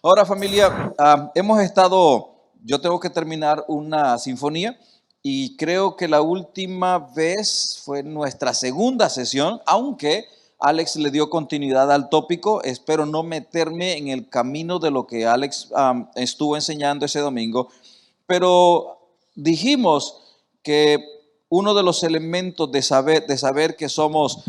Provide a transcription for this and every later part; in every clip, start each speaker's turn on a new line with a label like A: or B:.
A: Ahora, familia, yo tengo que terminar una sinfonía y creo que la última vez fue nuestra segunda sesión, aunque Alex le dio continuidad al tópico. Espero no meterme en el camino de lo que Alex estuvo enseñando ese domingo, pero dijimos que uno de los elementos de saber que somos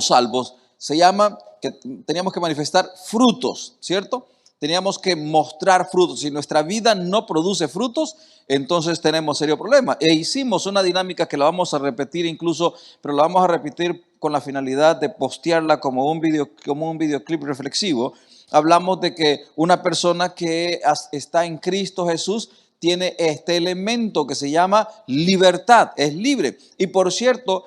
A: salvos, se llama que teníamos que manifestar frutos, ¿cierto? Teníamos que mostrar frutos. Si nuestra vida no produce frutos, entonces tenemos serio problema. E hicimos una dinámica que la vamos a repetir incluso, pero la vamos a repetir con la finalidad de postearla como un videoclip reflexivo. Hablamos de que una persona que está en Cristo Jesús tiene este elemento que se llama libertad, es libre. Y por cierto,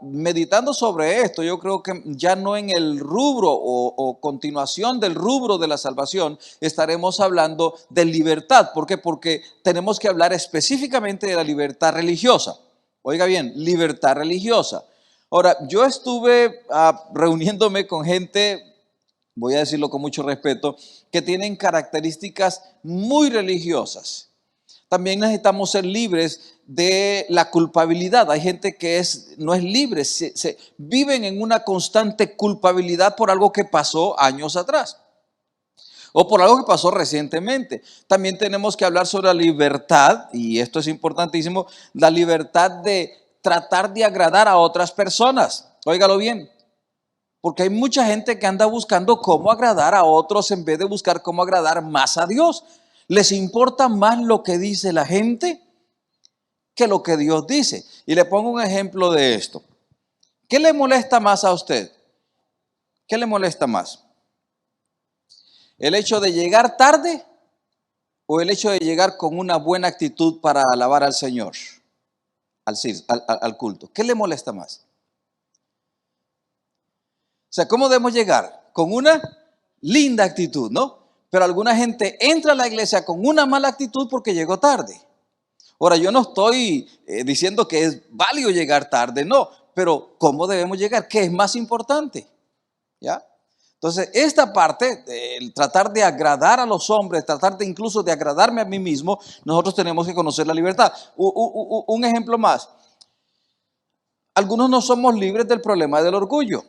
A: meditando sobre esto, yo creo que ya no en el rubro o continuación del rubro de la salvación estaremos hablando de libertad. ¿Por qué? Porque tenemos que hablar específicamente de la libertad religiosa. Oiga bien, libertad religiosa. Ahora, yo estuve reuniéndome con gente, voy a decirlo con mucho respeto, que tienen características muy religiosas. También necesitamos ser libres de la culpabilidad. Hay gente que no es libre, viven en una constante culpabilidad por algo que pasó años atrás o por algo que pasó recientemente. También tenemos que hablar sobre la libertad, y esto es importantísimo, la libertad de tratar de agradar a otras personas. Óigalo bien, porque hay mucha gente que anda buscando cómo agradar a otros en vez de buscar cómo agradar más a Dios. Les importa más lo que dice la gente que lo que Dios dice. Y le pongo un ejemplo de esto. ¿Qué le molesta más a usted? ¿Qué le molesta más? ¿El hecho de llegar tarde o el hecho de llegar con una buena actitud para alabar al Señor, al culto? ¿Qué le molesta más? O sea, ¿cómo debemos llegar? Con una linda actitud, ¿no? Pero alguna gente entra a la iglesia con una mala actitud porque llegó tarde. Ahora, yo no estoy diciendo que es válido llegar tarde, no, pero ¿cómo debemos llegar? ¿Qué es más importante? ¿Ya? Entonces, esta parte, el tratar de agradar a los hombres, tratar de incluso de agradarme a mí mismo, nosotros tenemos que conocer la libertad. Un ejemplo más. Algunos no somos libres del problema del orgullo.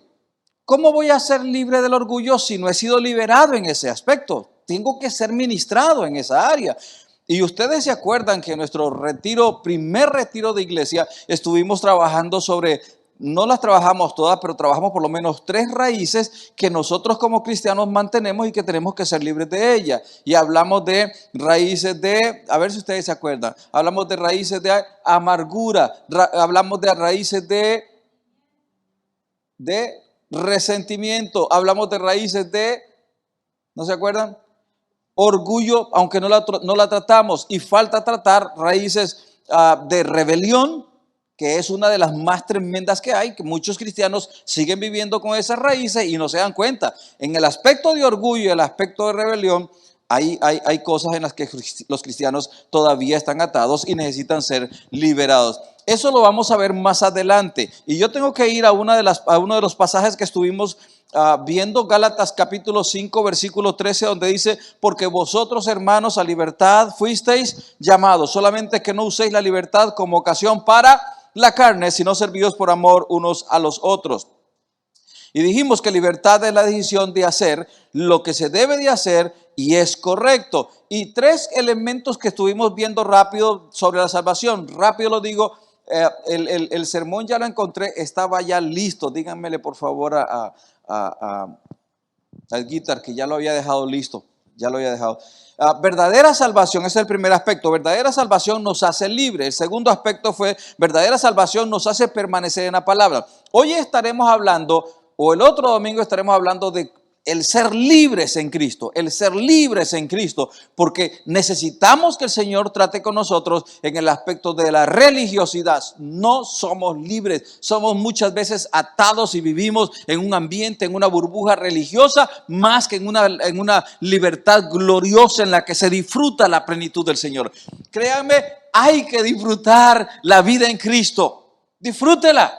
A: ¿Cómo voy a ser libre del orgullo si no he sido liberado en ese aspecto? Tengo que ser ministrado en esa área. Y ustedes se acuerdan que en nuestro primer retiro de iglesia, estuvimos trabajando sobre, no las trabajamos todas, pero trabajamos por lo menos 3 raíces que nosotros como cristianos mantenemos y que tenemos que ser libres de ellas. Y hablamos de raíces a ver si ustedes se acuerdan, hablamos de raíces de amargura, hablamos de raíces de resentimiento, hablamos de raíces ¿no se acuerdan? Orgullo, aunque no la tratamos, y falta tratar raíces de rebelión, que es una de las más tremendas que hay, que muchos cristianos siguen viviendo con esas raíces y no se dan cuenta. En el aspecto de orgullo y el aspecto de rebelión, hay cosas en las que los cristianos todavía están atados y necesitan ser liberados. Eso lo vamos a ver más adelante. Y yo tengo que ir a uno de los pasajes que estuvimos viendo, Gálatas capítulo 5, versículo 13, donde dice: porque vosotros, hermanos, a libertad fuisteis llamados, solamente que no uséis la libertad como ocasión para la carne, sino servidos por amor unos a los otros. Y dijimos que libertad es la decisión de hacer lo que se debe de hacer y es correcto. Y 3 elementos que estuvimos viendo rápido sobre la salvación. Rápido lo digo, el sermón ya lo encontré, estaba ya listo. Díganmele por favor al guitar que ya lo había dejado listo. Ya lo había dejado. Verdadera salvación es el primer aspecto. Verdadera salvación nos hace libres. El segundo aspecto fue: verdadera salvación nos hace permanecer en la palabra. Hoy estaremos hablando, o el otro domingo estaremos hablando de el ser libres en Cristo, porque necesitamos que el Señor trate con nosotros en el aspecto de la religiosidad. No somos libres, somos muchas veces atados y vivimos en un ambiente, en una burbuja religiosa, más que en una libertad gloriosa en la que se disfruta la plenitud del Señor. Créanme, hay que disfrutar la vida en Cristo. Disfrútela.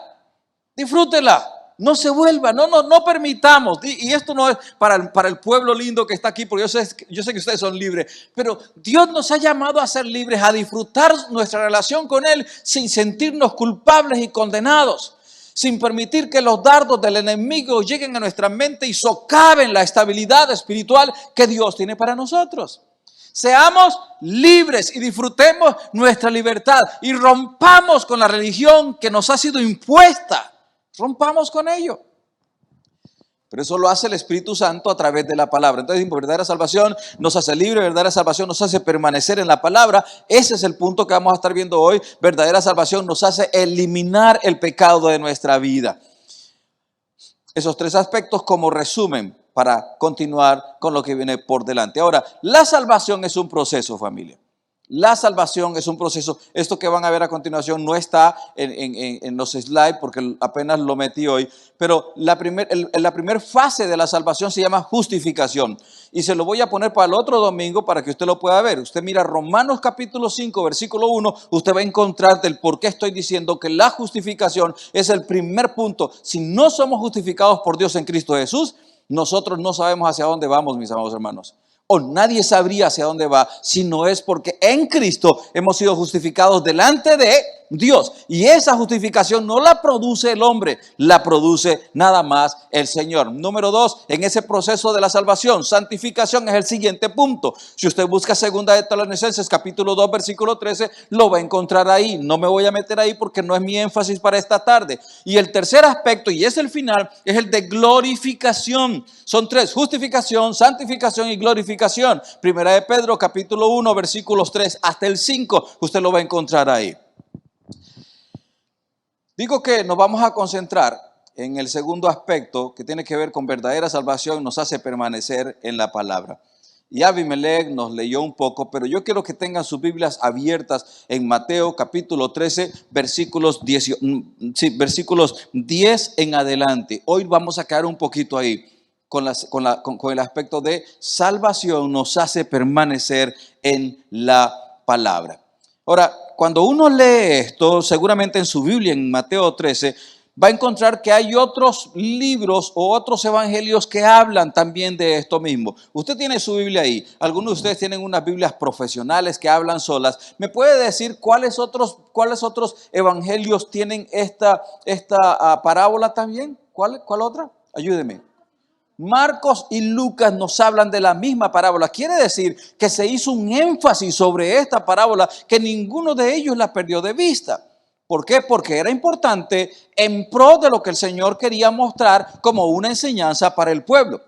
A: No se vuelva, no permitamos. Y esto no es para el pueblo lindo que está aquí, porque yo sé que ustedes son libres, pero Dios nos ha llamado a ser libres, a disfrutar nuestra relación con Él sin sentirnos culpables y condenados, sin permitir que los dardos del enemigo lleguen a nuestra mente y socaven la estabilidad espiritual que Dios tiene para nosotros. Seamos libres y disfrutemos nuestra libertad y rompamos con la religión que nos ha sido impuesta. Rompamos con ello. Pero eso lo hace el Espíritu Santo a través de la palabra. Entonces, verdadera salvación nos hace libre, verdadera salvación nos hace permanecer en la palabra. Ese es el punto que vamos a estar viendo hoy. Verdadera salvación nos hace eliminar el pecado de nuestra vida. Esos tres aspectos como resumen para continuar con lo que viene por delante. Ahora, la salvación es un proceso, familia. La salvación es un proceso. Esto que van a ver a continuación no está en los slides porque apenas lo metí hoy. Pero la primera fase de la salvación se llama justificación. Y se lo voy a poner para el otro domingo para que usted lo pueda ver. Usted mira Romanos capítulo 5, versículo 1. Usted va a encontrar del por qué estoy diciendo que la justificación es el primer punto. Si no somos justificados por Dios en Cristo Jesús, nosotros no sabemos hacia dónde vamos, mis amados hermanos. O nadie sabría hacia dónde va si no es porque en Cristo hemos sido justificados delante de Dios. Y esa justificación no la produce el hombre, la produce nada más el Señor. Número 2, en ese proceso de la salvación, santificación es el siguiente punto. Si usted busca 2 de Tesalonicenses capítulo 2 versículo 13, lo va a encontrar ahí. No me voy a meter ahí porque no es mi énfasis para esta tarde. Y el tercer aspecto, y es el final, es el de glorificación. Son tres: justificación, santificación y glorificación. Primera de Pedro capítulo 1 versículos 3 hasta el 5, usted lo va a encontrar ahí. Digo que nos vamos a concentrar en el segundo aspecto que tiene que ver con verdadera salvación, nos hace permanecer en la palabra. Y Abimelech nos leyó un poco, pero yo quiero que tengan sus Biblias abiertas en Mateo capítulo 13, versículos 10 en adelante. Hoy vamos a quedar un poquito ahí con el aspecto de salvación, nos hace permanecer en la palabra. Ahora, cuando uno lee esto, seguramente en su Biblia, en Mateo 13, va a encontrar que hay otros libros o otros evangelios que hablan también de esto mismo. Usted tiene su Biblia ahí. Algunos de ustedes tienen unas Biblias profesionales que hablan solas. ¿Me puede decir cuáles otros evangelios tienen esta parábola también? ¿Cuál otra? Ayúdeme. Marcos y Lucas nos hablan de la misma parábola. Quiere decir que se hizo un énfasis sobre esta parábola que ninguno de ellos la perdió de vista. ¿Por qué? Porque era importante en pro de lo que el Señor quería mostrar como una enseñanza para el pueblo.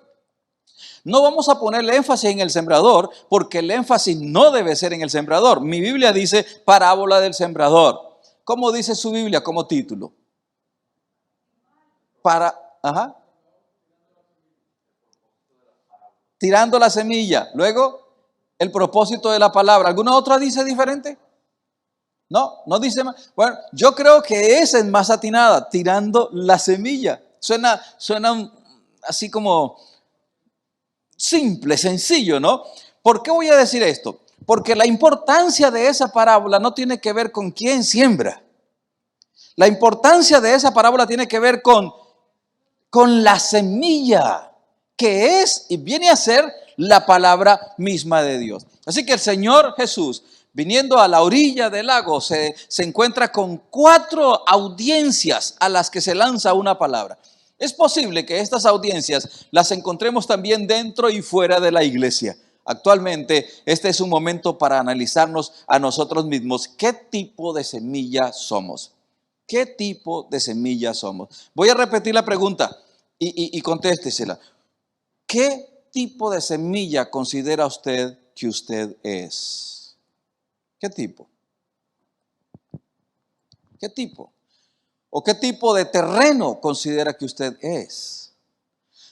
A: No vamos a ponerle énfasis en el sembrador porque el énfasis no debe ser en el sembrador. Mi Biblia dice parábola del sembrador. ¿Cómo dice su Biblia como título? Tirando la semilla. Luego, el propósito de la palabra. ¿Alguna otra dice diferente? No dice más. Bueno, yo creo que esa es más atinada, tirando la semilla. Suena así como simple, sencillo, ¿no? ¿Por qué voy a decir esto? Porque la importancia de esa parábola no tiene que ver con quién siembra. La importancia de esa parábola tiene que ver con la semilla, que es y viene a ser la palabra misma de Dios. Así que el Señor Jesús, viniendo a la orilla del lago, se encuentra con 4 audiencias a las que se lanza una palabra. Es posible que estas audiencias las encontremos también dentro y fuera de la iglesia. Actualmente, este es un momento para analizarnos a nosotros mismos qué tipo de semilla somos. ¿Qué tipo de semilla somos? Voy a repetir la pregunta y contéstesela. ¿Qué tipo de semilla considera usted que usted es? ¿Qué tipo? ¿Qué tipo? ¿O qué tipo de terreno considera que usted es?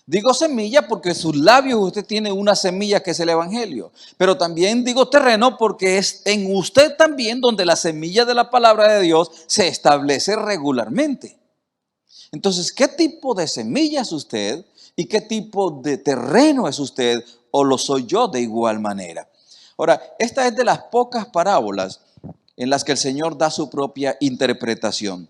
A: Digo semilla porque en sus labios usted tiene una semilla que es el evangelio. Pero también digo terreno porque es en usted también donde la semilla de la palabra de Dios se establece regularmente. Entonces, ¿qué tipo de semilla es usted? ¿Y qué tipo de terreno es usted o lo soy yo de igual manera? Ahora, esta es de las pocas parábolas en las que el Señor da su propia interpretación.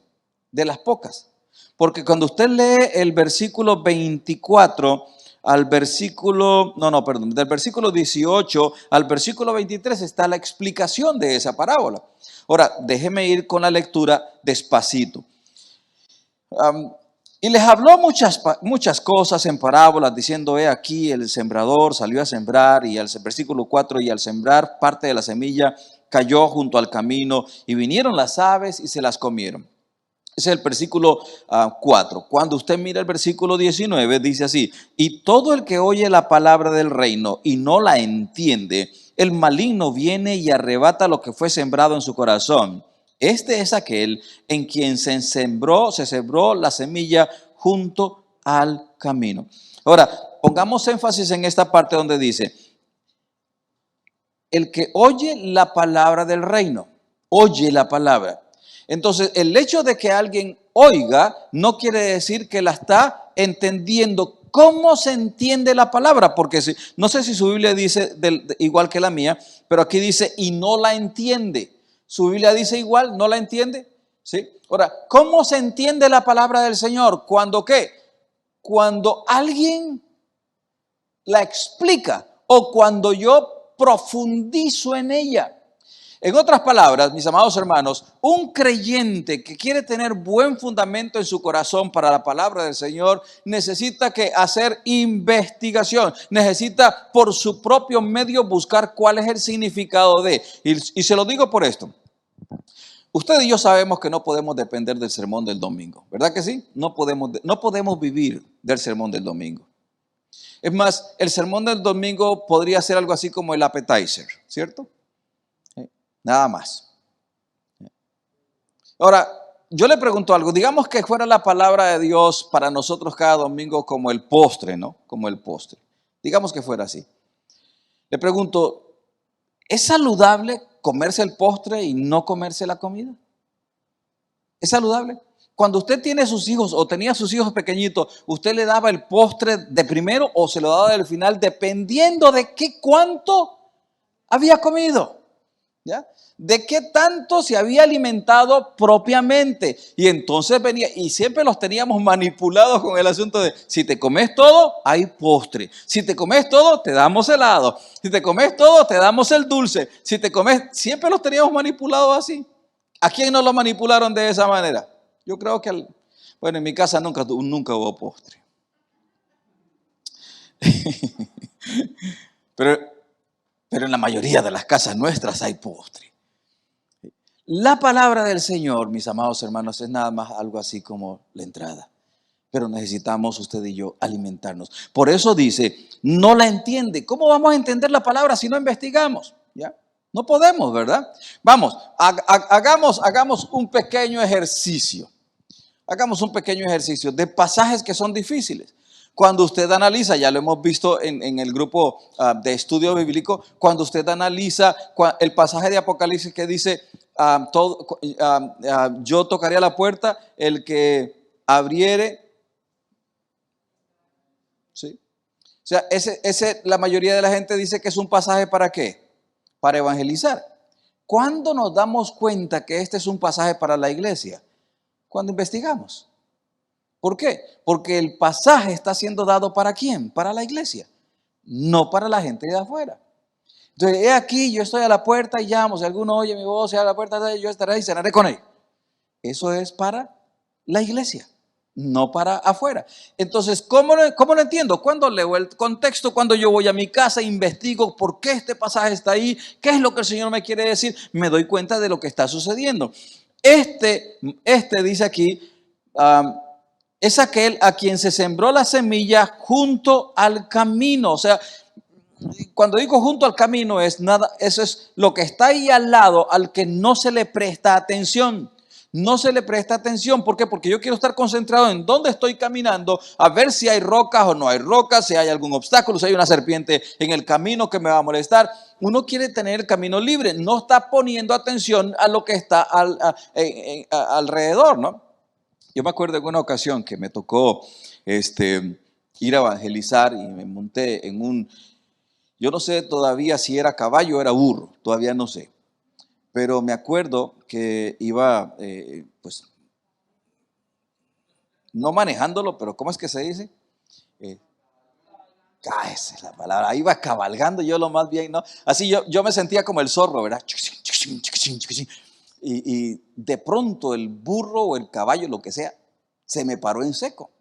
A: De las pocas. Porque cuando usted lee el versículo 24 al versículo, perdón, del versículo 18 al versículo 23 está la explicación de esa parábola. Ahora, déjeme ir con la lectura despacito. Y les habló muchas cosas en parábolas, diciendo, he aquí el sembrador salió a sembrar, y al versículo 4, y al sembrar parte de la semilla cayó junto al camino, y vinieron las aves y se las comieron. Ese es el versículo 4. Cuando usted mira el versículo 19, dice así, y todo el que oye la palabra del reino y no la entiende, el maligno viene y arrebata lo que fue sembrado en su corazón. Este es aquel en quien se sembró la semilla junto al camino. Ahora, pongamos énfasis en esta parte donde dice, el que oye la palabra del reino, oye la palabra. Entonces, el hecho de que alguien oiga no quiere decir que la está entendiendo. ¿Cómo se entiende la palabra? Porque no sé si su Biblia dice igual que la mía, pero aquí dice y no la entiende. ¿Su Biblia dice igual? ¿No la entiende? ¿Sí? Ahora, ¿cómo se entiende la palabra del Señor? ¿Cuándo qué? Cuando alguien la explica o cuando yo profundizo en ella. En otras palabras, mis amados hermanos, un creyente que quiere tener buen fundamento en su corazón para la palabra del Señor necesita que hacer investigación, necesita por su propio medio buscar cuál es el significado de. Y se lo digo por esto. Usted y yo sabemos que no podemos depender del sermón del domingo, ¿verdad que sí? No podemos vivir del sermón del domingo. Es más, el sermón del domingo podría ser algo así como el appetizer, ¿cierto? Nada más. Ahora, yo le pregunto algo. Digamos que fuera la palabra de Dios para nosotros cada domingo como el postre, ¿no? Como el postre. Digamos que fuera así. Le pregunto, ¿es saludable comerse el postre y no comerse la comida? ¿Es saludable? Cuando usted tiene sus hijos o tenía sus hijos pequeñitos, ¿usted le daba el postre de primero o se lo daba del final dependiendo de cuánto había comido? ¿Ya? De qué tanto se había alimentado propiamente. Y entonces venía, y siempre los teníamos manipulados con el asunto de, si te comes todo, hay postre. Si te comes todo, te damos helado. Si te comes todo, te damos el dulce. Si te comes, siempre los teníamos manipulados así. ¿A quién no lo manipularon de esa manera? Yo creo que, bueno, en mi casa nunca hubo postre. Pero en la mayoría de las casas nuestras hay postre. La palabra del Señor, mis amados hermanos, es nada más algo así como la entrada. Pero necesitamos usted y yo alimentarnos. Por eso dice, no la entiende. ¿Cómo vamos a entender la palabra si no investigamos? ¿Ya? No podemos, ¿verdad? Vamos, hagamos un pequeño ejercicio. Hagamos un pequeño ejercicio de pasajes que son difíciles. Cuando usted analiza, ya lo hemos visto en el grupo de estudio bíblico, cuando usted analiza el pasaje de Apocalipsis que dice, yo tocaré a la puerta, el que abriere, ¿sí? O sea, la mayoría de la gente dice que es un pasaje ¿para qué? Para evangelizar. ¿Cuándo nos damos cuenta que este es un pasaje para la iglesia? Cuando investigamos. ¿Por qué? Porque el pasaje está siendo dado ¿para quién? Para la iglesia, no para la gente de afuera. Entonces, he aquí, yo estoy a la puerta y llamo. Si alguno oye mi voz y a la puerta, yo estaré y cenaré con él. Eso es para la iglesia, no para afuera. Entonces, ¿cómo lo entiendo? Cuando leo el contexto, cuando yo voy a mi casa, investigo por qué este pasaje está ahí, qué es lo que el Señor me quiere decir, me doy cuenta de lo que está sucediendo. Este dice aquí, es aquel a quien se sembró la semilla junto al camino. O sea, cuando digo junto al camino eso es lo que está ahí al lado, al que no se le presta atención. No se le presta atención. ¿Por qué? Porque yo quiero estar concentrado en dónde estoy caminando, a ver si hay rocas o no hay rocas, si hay algún obstáculo, si hay una serpiente en el camino que me va a molestar. Uno quiere tener el camino libre, no está poniendo atención a lo que está alrededor, ¿no? Yo me acuerdo de una ocasión que me tocó ir a evangelizar y me monté en yo no sé todavía si era caballo o era burro, todavía no sé. Pero me acuerdo que iba, pues, no manejándolo, pero ¿cómo es que se dice? Eh, Esa es la palabra. Iba cabalgando yo lo más bien, ¿no? Así yo me sentía como el zorro, ¿verdad? Y de pronto el burro o el caballo, lo que sea, se me paró en seco.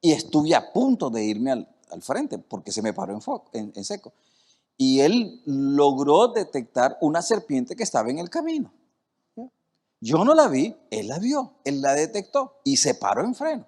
A: Y estuve a punto de irme al frente porque se me paró en seco. Y él logró detectar una serpiente que estaba en el camino. Yo no la vi, él la vio, él la detectó y se paró en freno.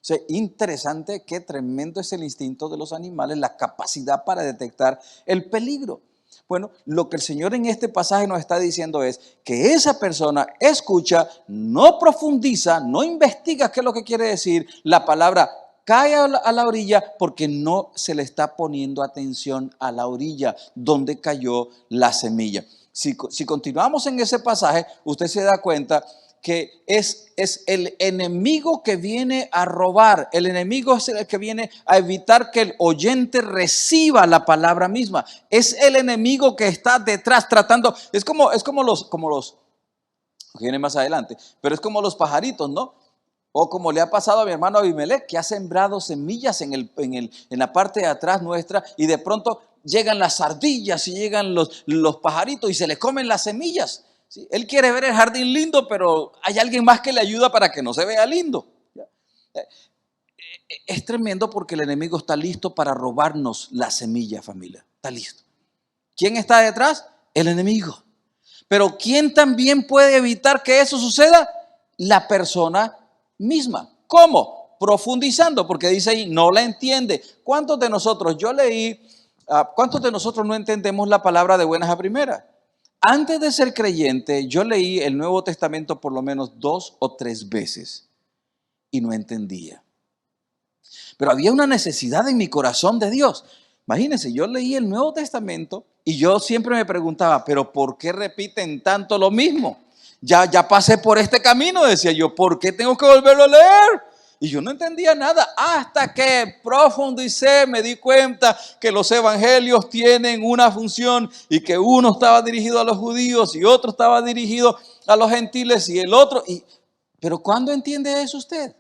A: O sea, interesante, qué tremendo es el instinto de los animales, la capacidad para detectar el peligro. Bueno, lo que el Señor en este pasaje nos está diciendo es que esa persona escucha, no profundiza, no investiga qué es lo que quiere decir, la palabra cae a la orilla porque no se le está poniendo atención a la orilla donde cayó la semilla. Si continuamos en ese pasaje, usted se da cuenta que es el enemigo que viene a robar, el enemigo es el que viene a evitar que el oyente reciba la palabra misma, es el enemigo que está detrás tratando, es como los, viene más adelante, pero es como los pajaritos, ¿no? O como le ha pasado a mi hermano Abimelech, que ha sembrado semillas en la parte de atrás nuestra y de pronto llegan las ardillas y llegan los pajaritos y se le comen las semillas. ¿Sí? Él quiere ver el jardín lindo, pero hay alguien más que le ayuda para que no se vea lindo. Es tremendo porque el enemigo está listo para robarnos la semilla, familia. Está listo. ¿Quién está detrás? El enemigo. Pero ¿quién también puede evitar que eso suceda? La persona misma. ¿Cómo? Profundizando, porque dice ahí, no la entiende. ¿Cuántos de nosotros, cuántos de nosotros no entendemos la palabra de buenas a primeras? Antes de ser creyente, yo leí el Nuevo Testamento por lo menos 2 o 3 veces y no entendía. Pero había una necesidad en mi corazón de Dios. Imagínense, yo leí el Nuevo Testamento y yo siempre me preguntaba, ¿pero por qué repiten tanto lo mismo? Ya pasé por este camino, decía yo, ¿por qué tengo que volverlo a leer? Y yo no entendía nada hasta que profundicé, me di cuenta que los evangelios tienen una función y que uno estaba dirigido a los judíos y otro estaba dirigido a los gentiles y el otro. Pero ¿cuándo entiende eso usted?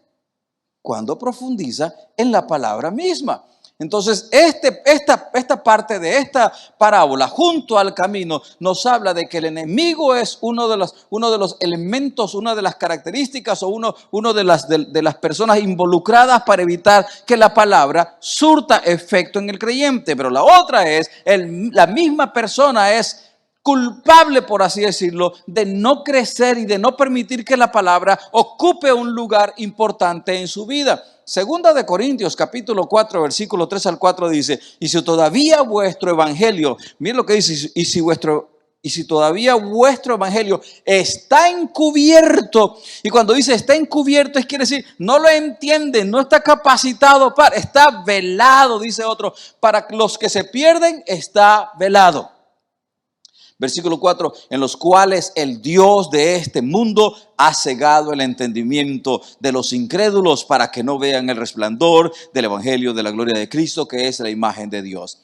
A: Cuando profundiza en la palabra misma. Entonces, esta parte de esta parábola, junto al camino, nos habla de que el enemigo es uno de los elementos, una de las características o uno de las personas involucradas para evitar que la palabra surta efecto en el creyente. Pero la otra es, la misma persona es culpable, por así decirlo, de no crecer y de no permitir que la palabra ocupe un lugar importante en su vida. Segunda de Corintios, capítulo 4, versículo 3 al 4 dice, y si todavía vuestro evangelio, miren lo que dice, y si todavía vuestro evangelio está encubierto, y cuando dice está encubierto, quiere decir, no lo entiende, no está capacitado está velado, dice otro, para los que se pierden está velado. Versículo 4, en los cuales el Dios de este mundo ha cegado el entendimiento de los incrédulos para que no vean el resplandor del evangelio de la gloria de Cristo, que es la imagen de Dios.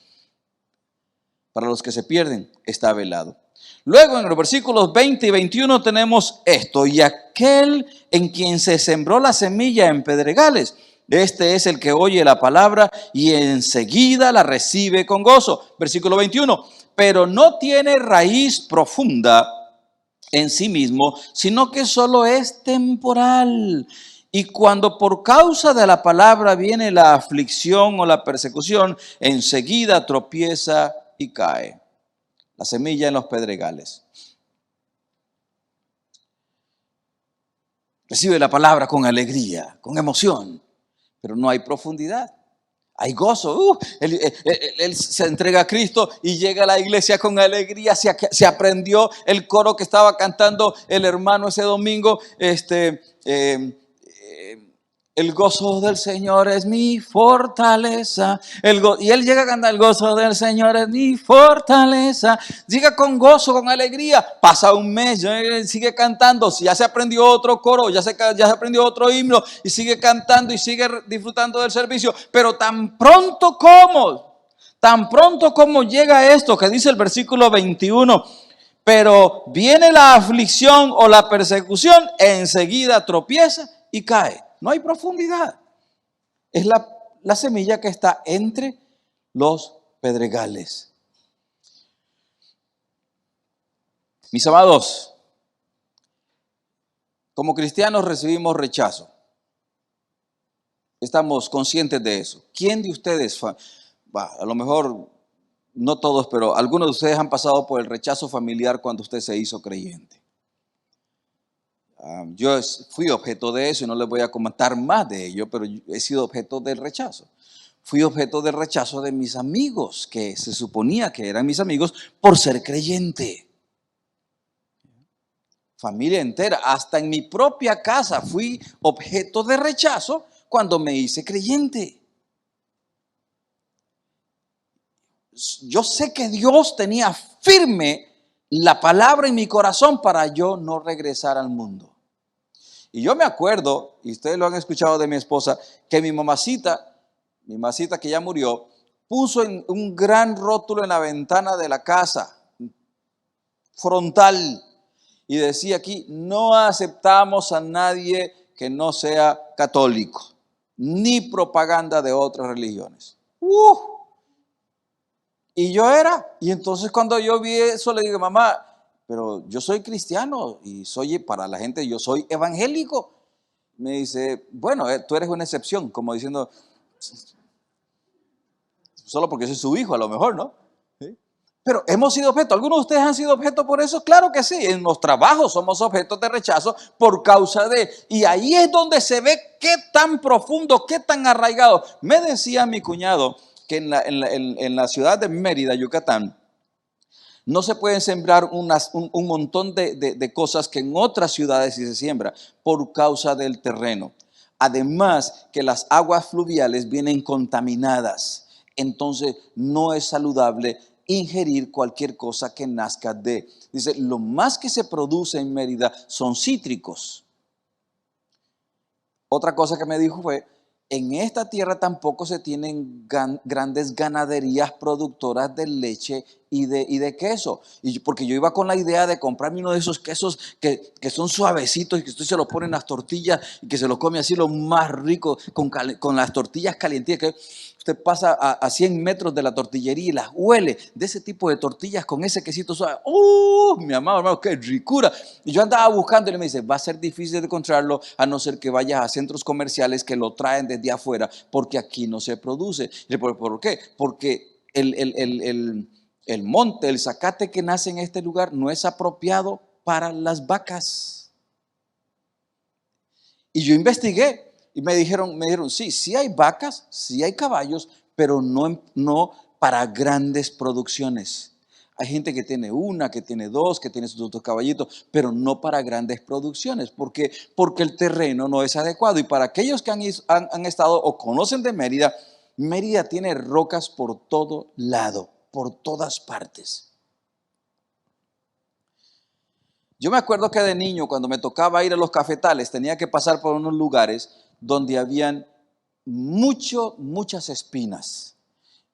A: Para los que se pierden, está velado. Luego en los versículos 20 y 21 tenemos esto, y aquel en quien se sembró la semilla en pedregales, este es el que oye la palabra y enseguida la recibe con gozo. Versículo 21. Pero no tiene raíz profunda en sí mismo, sino que solo es temporal. Y cuando por causa de la palabra viene la aflicción o la persecución, enseguida tropieza y cae. La semilla en los pedregales. Recibe la palabra con alegría, con emoción, pero no hay profundidad. Hay gozo, él se entrega a Cristo y llega a la iglesia con alegría, se aprendió el coro que estaba cantando el hermano ese domingo, el gozo del Señor es mi fortaleza, y él llega a cantar, el gozo del Señor es mi fortaleza, llega con gozo, con alegría, pasa un mes, sigue cantando, ya se aprendió otro coro, ya se aprendió otro himno, y sigue cantando y sigue disfrutando del servicio, pero tan pronto como llega esto que dice el versículo 21, pero viene la aflicción o la persecución, enseguida tropieza y cae. no hay profundidad. Es la semilla que está entre los pedregales. Mis amados, como cristianos recibimos rechazo. Estamos conscientes de eso. ¿Quién de ustedes, a lo mejor no todos, pero algunos de ustedes han pasado por el rechazo familiar cuando usted se hizo creyente? Yo fui objeto de eso y no les voy a comentar más de ello, pero he sido objeto del rechazo. Fui objeto del rechazo de mis amigos, que se suponía que eran mis amigos por ser creyente. Familia entera, hasta en mi propia casa fui objeto de rechazo cuando me hice creyente. Yo sé que Dios tenía firme la palabra en mi corazón para yo no regresar al mundo. Y yo me acuerdo, y ustedes lo han escuchado de mi esposa, que mi mamacita que ya murió, puso un gran rótulo en la ventana de la casa, frontal, y decía aquí: no aceptamos a nadie que no sea católico, ni propaganda de otras religiones. Y entonces cuando yo vi eso le digo: mamá, pero yo soy cristiano y para la gente yo soy evangélico. Me dice: bueno, tú eres una excepción, como diciendo, solo porque soy su hijo a lo mejor, ¿no? ¿Sí? Pero hemos sido objeto. ¿Algunos de ustedes han sido objeto por eso? Claro que sí. En los trabajos somos objetos de rechazo por causa de... Y ahí es donde se ve qué tan profundo, qué tan arraigado. Me decía mi cuñado que en la ciudad de Mérida, Yucatán, no se pueden sembrar un montón de cosas que en otras ciudades sí se siembra por causa del terreno. Además que las aguas fluviales vienen contaminadas. Entonces no es saludable ingerir cualquier cosa que nazca de. Dice, lo más que se produce en Mérida son cítricos. Otra cosa que me dijo fue: en esta tierra tampoco se tienen grandes ganaderías productoras de leche y de queso. Porque yo iba con la idea de comprarme uno de esos quesos que son suavecitos y que usted se lo pone en las tortillas y que se lo come así lo más rico con las tortillas calientitas, que usted pasa a 100 metros de la tortillería y las huele, de ese tipo de tortillas con ese quesito suave. Mi amado hermano, qué ricura. Y yo andaba buscando y me dice: va a ser difícil de encontrarlo a no ser que vayas a centros comerciales que lo traen desde afuera, porque aquí no se produce. ¿Por qué? Porque el monte, el zacate que nace en este lugar no es apropiado para las vacas. Y yo investigué y me dijeron, sí hay vacas, sí hay caballos, pero no para grandes producciones. Hay gente que tiene una, que tiene dos, que tiene sus otros caballitos, pero no para grandes producciones. Porque el terreno no es adecuado. Y para aquellos que han estado o conocen de Mérida, Mérida tiene rocas por todo lado, por todas partes. Yo me acuerdo que de niño, cuando me tocaba ir a los cafetales, tenía que pasar por unos lugares donde habían muchas espinas.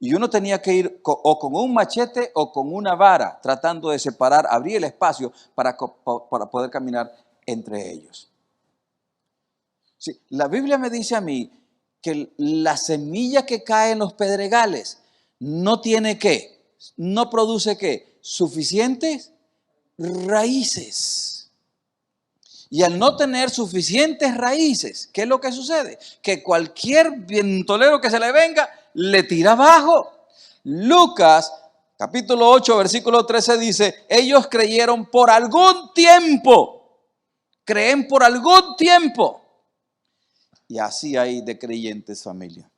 A: Y uno tenía que ir o con un machete o con una vara, tratando de separar, abrir el espacio para poder caminar entre ellos. Sí, la Biblia me dice a mí que la semilla que cae en los pedregales no produce suficientes raíces. Y al no tener suficientes raíces, ¿qué es lo que sucede? Que cualquier vientolero que se le venga, le tira abajo. Lucas, capítulo 8, versículo 13 dice: ellos creyeron por algún tiempo. Creen por algún tiempo. Y así hay de creyentes, familia.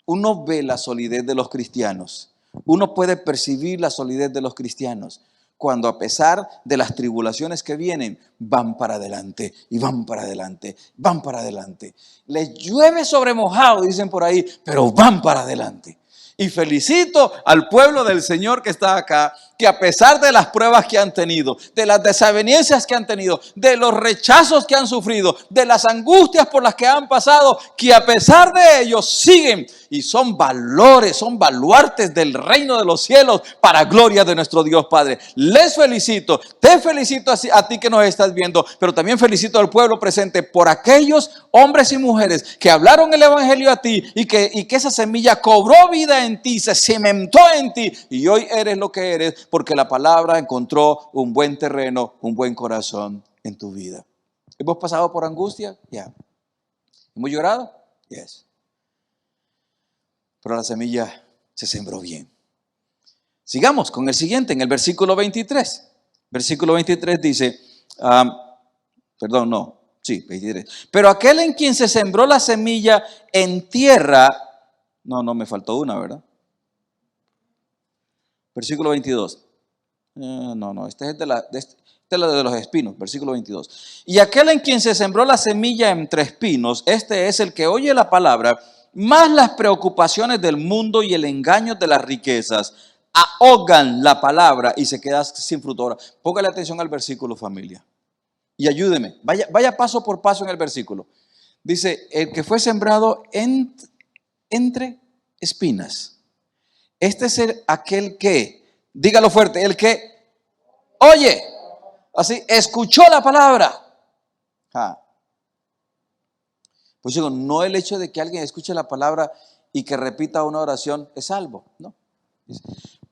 A: Uno ve la solidez de los cristianos. Uno puede percibir la solidez de los cristianos cuando, a pesar de las tribulaciones que vienen, van para adelante y van para adelante, van para adelante. Les llueve sobre mojado, dicen por ahí, pero van para adelante. Y felicito al pueblo del Señor que está acá, que a pesar de las pruebas que han tenido, de las desavenencias que han tenido, de los rechazos que han sufrido, de las angustias por las que han pasado, que a pesar de ellos siguen y son valores, son baluartes del reino de los cielos para gloria de nuestro Dios Padre. Les felicito, te felicito a ti que nos estás viendo, pero también felicito al pueblo presente por aquellos hombres y mujeres que hablaron el evangelio a ti y que esa semilla cobró vida en ti, se cimentó en ti y hoy eres lo que eres porque la palabra encontró un buen terreno, un buen corazón en tu vida. ¿Hemos pasado por angustia? Ya. ¿Hemos llorado? Yes. Pero la semilla se sembró bien. Sigamos con el siguiente, en el versículo 23. Versículo 23 dice, 23. Pero aquel en quien se sembró la semilla en tierra, no me faltó una, ¿verdad? Versículo 22. Este es la de los espinos, versículo 22. Y aquel en quien se sembró la semilla entre espinos, este es el que oye la palabra, más las preocupaciones del mundo y el engaño de las riquezas ahogan la palabra y se queda sin fruto. Ahora, póngale atención al versículo, familia, y ayúdeme. Vaya paso por paso en el versículo. Dice, el que fue sembrado entre espinas. Este es aquel que, dígalo fuerte, el que oye, así, escuchó la palabra. Pues digo, no el hecho de que alguien escuche la palabra y que repita una oración es salvo, ¿no?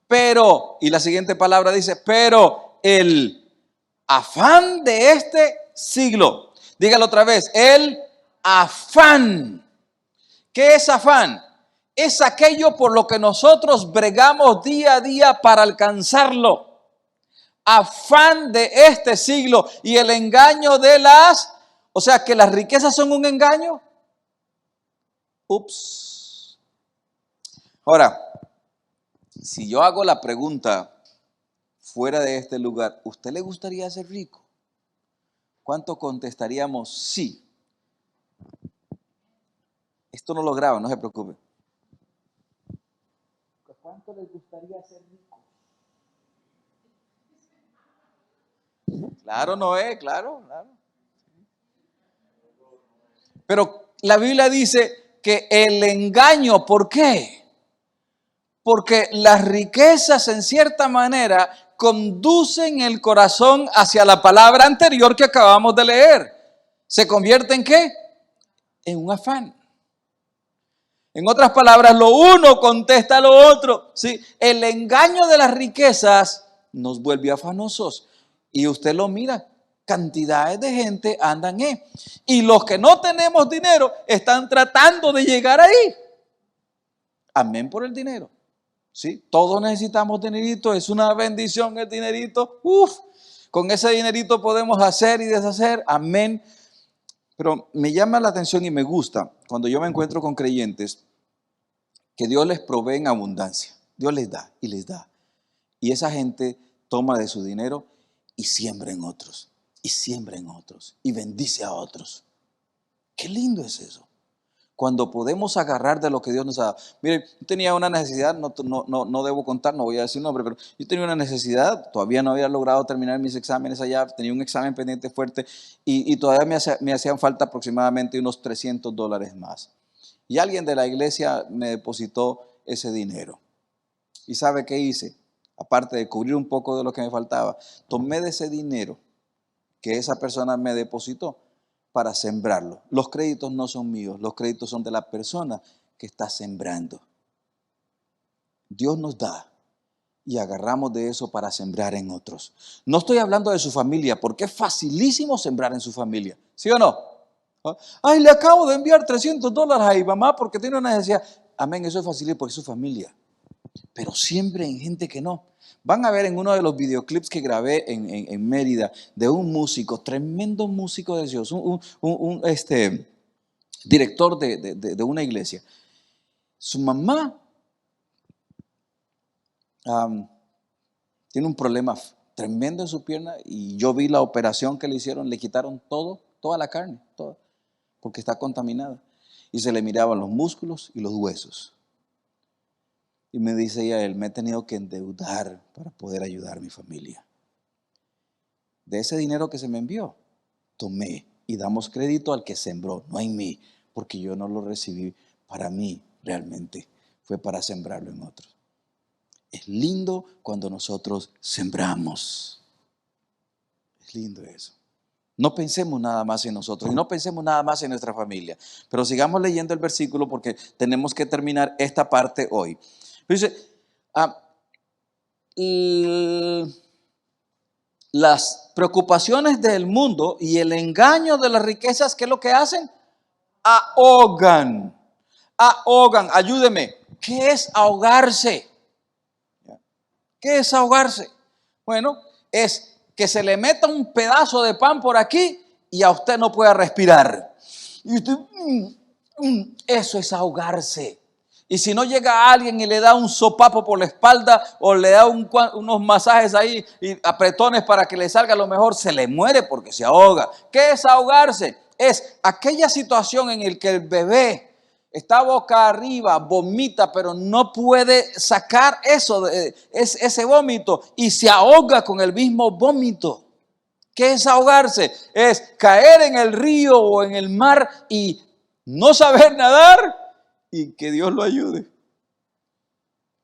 A: Pero, y la siguiente palabra dice, pero el afán de este siglo, dígalo otra vez, el afán. ¿Qué es afán? Es aquello por lo que nosotros bregamos día a día para alcanzarlo. Afán de este siglo y el engaño de o sea, que las riquezas son un engaño. Ups. Ahora, si yo hago la pregunta fuera de este lugar, ¿usted le gustaría ser rico? ¿Cuánto contestaríamos sí? Esto no lo graba, no se preocupe. ¿Cuánto les gustaría ser rico? Claro, Noé, claro. Pero la Biblia dice que el engaño, ¿por qué? Porque las riquezas en cierta manera conducen el corazón hacia la palabra anterior que acabamos de leer. ¿Se convierte en qué? En un afán. En otras palabras, lo uno contesta a lo otro. ¿Sí? El engaño de las riquezas nos vuelve afanosos. Y usted lo mira, cantidades de gente andan y los que no tenemos dinero están tratando de llegar ahí. Amén por el dinero. ¿Sí? Todos necesitamos dinerito, es una bendición el dinerito. Con ese dinerito podemos hacer y deshacer. Amén. Pero me llama la atención y me gusta cuando yo me encuentro con creyentes que Dios les provee en abundancia. Dios les da y les da. Y esa gente toma de su dinero y siembra en otros. Y siembra en otros. Y bendice a otros. Qué lindo es eso. Cuando podemos agarrar de lo que Dios nos ha dado. Miren, yo tenía una necesidad, no debo contar, no voy a decir nombre, pero yo tenía una necesidad, todavía no había logrado terminar mis exámenes allá, tenía un examen pendiente fuerte y todavía me hacían falta aproximadamente unos $300 más. Y alguien de la iglesia me depositó ese dinero. ¿Y sabe qué hice? Aparte de cubrir un poco de lo que me faltaba, tomé de ese dinero que esa persona me depositó para sembrarlo. Los créditos no son míos, los créditos son de la persona que está sembrando. Dios nos da y agarramos de eso para sembrar en otros. No estoy hablando de su familia, porque es facilísimo sembrar en su familia, ¿sí o no? Ay, le acabo de enviar $300 a mi mamá porque tiene una necesidad. Amén, eso es fácil porque es su familia. Pero siempre en gente que no. Van a ver en uno de los videoclips que grabé en Mérida de un músico, tremendo músico de Dios, un director de una iglesia. Su mamá tiene un problema tremendo en su pierna y yo vi la operación que le hicieron, le quitaron toda la carne, toda, porque está contaminada. Y se le miraban los músculos y los huesos. Y me dice ella, me he tenido que endeudar para poder ayudar a mi familia. De ese dinero que se me envió, tomé y damos crédito al que sembró, no en mí, porque yo no lo recibí para mí realmente, fue para sembrarlo en otros. Es lindo cuando nosotros sembramos. Es lindo eso. No pensemos nada más en nosotros y no pensemos nada más en nuestra familia. Pero sigamos leyendo el versículo porque tenemos que terminar esta parte hoy. Dice, las preocupaciones del mundo y el engaño de las riquezas, ¿qué es lo que hacen? Ahogan. Ahogan, ayúdeme. ¿Qué es ahogarse? ¿Qué es ahogarse? Bueno, es que se le meta un pedazo de pan por aquí y a usted no pueda respirar. Y usted, eso es ahogarse. Y si no llega alguien y le da un sopapo por la espalda o le da unos masajes ahí y apretones para que le salga lo mejor, se le muere porque se ahoga. ¿Qué es ahogarse? Es aquella situación en la que el bebé está boca arriba, vomita, pero no puede sacar ese vómito y se ahoga con el mismo vómito. ¿Qué es ahogarse? Es caer en el río o en el mar y no saber nadar y que Dios lo ayude.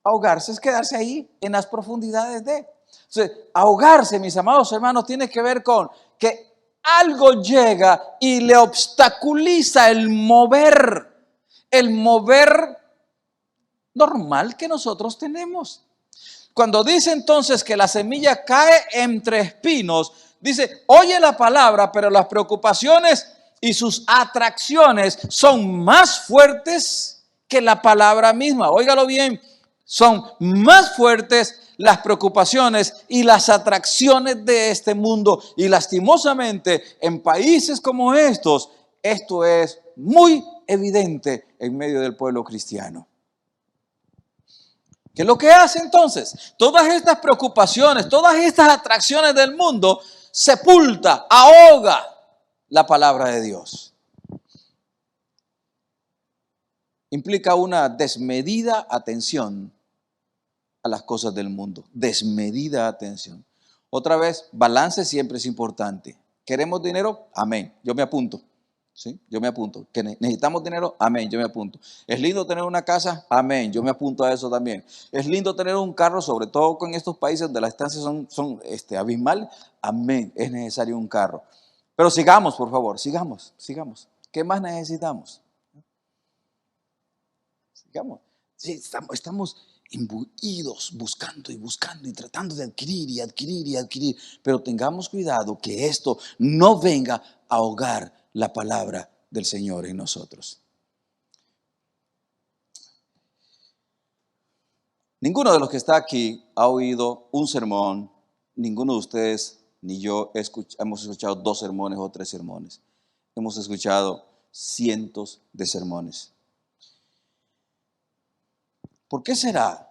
A: Ahogarse es quedarse ahí en las profundidades de. Entonces, ahogarse, mis amados hermanos, tiene que ver con que algo llega y le obstaculiza el mover normal que nosotros tenemos. Cuando dice entonces que la semilla cae entre espinos, dice, oye la palabra, pero las preocupaciones y sus atracciones son más fuertes que la palabra misma. Óigalo bien, son más fuertes las preocupaciones y las atracciones de este mundo. Y lastimosamente, en países como estos, esto es muy evidente en medio del pueblo cristiano. ¿Qué es lo que hace entonces? Todas estas preocupaciones, todas estas atracciones del mundo, sepulta, ahoga la palabra de Dios. Implica una desmedida atención a las cosas del mundo. Desmedida atención. Otra vez, balance siempre es importante. ¿Queremos dinero? Amén. Yo me apunto. ¿Sí? Yo me apunto. ¿Que necesitamos dinero? Amén, yo me apunto. ¿Es lindo tener una casa? Amén, yo me apunto a eso también. ¿Es lindo tener un carro, sobre todo con estos países donde las estancias son abismales? Amén, es necesario un carro. Pero sigamos, por favor, sigamos. ¿Qué más necesitamos? Sigamos. Sí, estamos imbuidos buscando y tratando de adquirir. Pero tengamos cuidado que esto no venga a ahogar la palabra del Señor en nosotros. Ninguno de los que está aquí ha oído un sermón, ninguno de ustedes ni yo hemos escuchado 2 sermones o 3 sermones. Hemos escuchado cientos de sermones. ¿Por qué será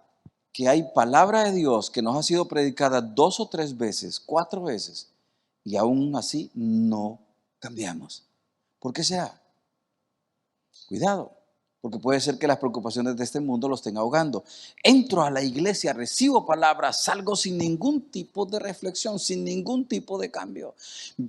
A: que hay palabra de Dios que nos ha sido predicada 2 o 3 veces, 4 veces, y aún así no cambiamos? ¿Por qué será? Cuidado, porque puede ser que las preocupaciones de este mundo lo estén ahogando. Entro a la iglesia, recibo palabras, salgo sin ningún tipo de reflexión, sin ningún tipo de cambio.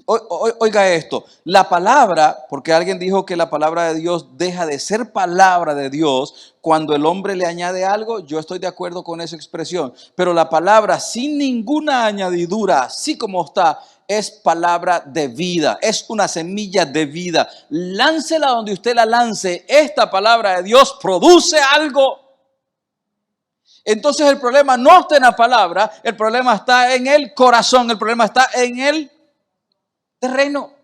A: Oiga esto, la palabra, porque alguien dijo que la palabra de Dios deja de ser palabra de Dios cuando el hombre le añade algo. Yo estoy de acuerdo con esa expresión, pero la palabra sin ninguna añadidura, así como está, es palabra de vida, es una semilla de vida. Láncela donde usted la lance, esta palabra de Dios produce algo. Entonces el problema no está en la palabra, el problema está en el corazón, el problema está en el terreno.